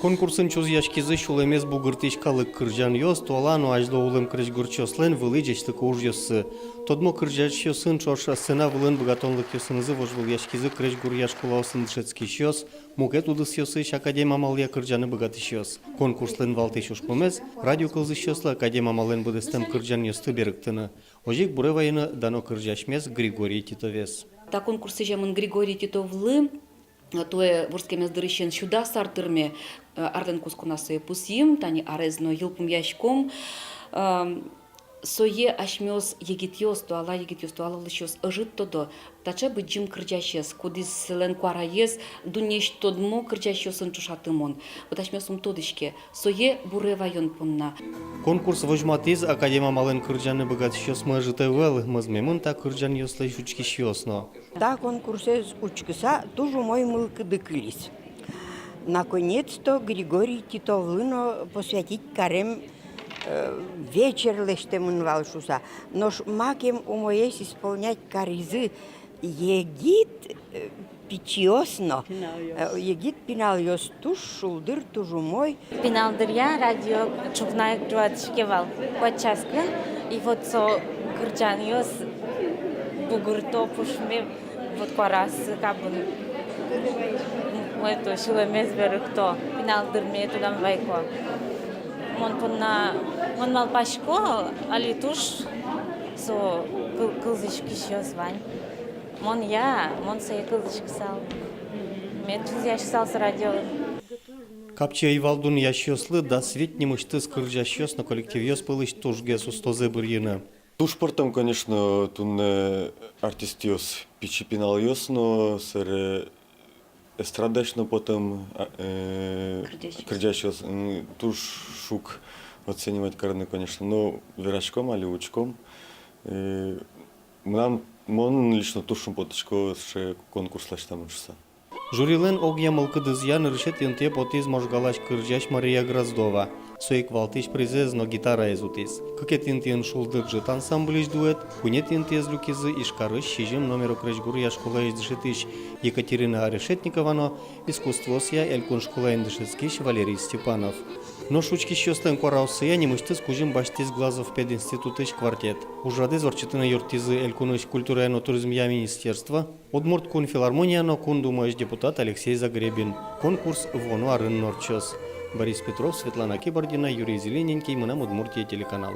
Конкурсын чуз яшкизы шулемез бугыртышкалык кыржан йос, туалану ажло улым кырж гурчослен вылыжечтык уж йосы. Тодмо кыржач йосын чоша сына вылын богатонлык йосынызы вожвыл яшкизы кырж гур яшкулаусын дышецкий йос, мукет удыс йосыш академ амалия кыржаны богатыш йос. Конкурслен валтыш ушпомез, радио кылзыш йосла академ амален будестем кыржан йосты берыктыны. Ожик буревайны дано кыржашмез Григорий Титовес. Та конкурсы жамын Григорий Титовлы, тое ворскемез дырыщен сюда сартырме артен кускунасы пусим, тани арезно йылпум яшком, сое ашмёс егитьёс, туала лышёс ыжыт тодо, тача быджим кырджащес, кудис селен куараес, дунеш тодмо кырджащёсын чушатымон, вот ашмёсум тодышке, сое буревайон пунна. Конкурс вожматиз академа мален кырджаны богатыш мы житевел, мызмемын та кырджан йослай жучкиш йосно. Да, конкурсе учкиса тоже мой мылкыдыкылись. Наконец-то Григорий Титовлыно посвятить карем вечер лештемын валшуса. Но макем умоесь исполнять каризы егит пичиосно. Егит пинальос туш шулдыр тужу мой. Пиналдыр я радио чукнай жуатышкевал. Подчаска и вот со кырджаниос бугурто пушме вот карас кабын. Это шилемез берыкто. Пиналдыр ме тудам вайко. Мон мал пашко, али туш со кылзышки шёс вань. Мон сей кылзышки сал. Мен туз яш сал с радио. Капча Ивалдун ящослы да светни мышты скыржащёс на коллектив ёс пылыш тужге сустозе бырьыны. Туш портом, конечно, тун артист ёс пичипинал ёс, но сэр эстрадачно потом кырджащёс туш шук оценивать карны, конечно, но верачком али учком. Мон лично тушым потычко ше конкурслаш там учса. Журилен огья мылкыдызян решет инте потиз можгалаш кыржаш Мария Гроздова. Соек валтыш призез, но гитара изутис. Кыкет интен шулдык жит ансамблиш дуэт, кунет интез люкизы ишкарыш шижим номер окрежгур я школа издышетыш Екатерина Решетниковано, искусствосья элькун школа индышецкиш Валерий Степанов. Но шучки щёстен кораусы не мыштыз кужим баштиз глазов пединститутыш квартет. Ужрады зорчитына юртизы элькуныш культура и туризм я министерства, одмурт кун филармония но кун думаешь депутат Алексей Загребин. Конкурс вону арын норчос. Борис Петров, Светлана Кибордина, Юрий Зелененький, мы на Удмуртия телеканал.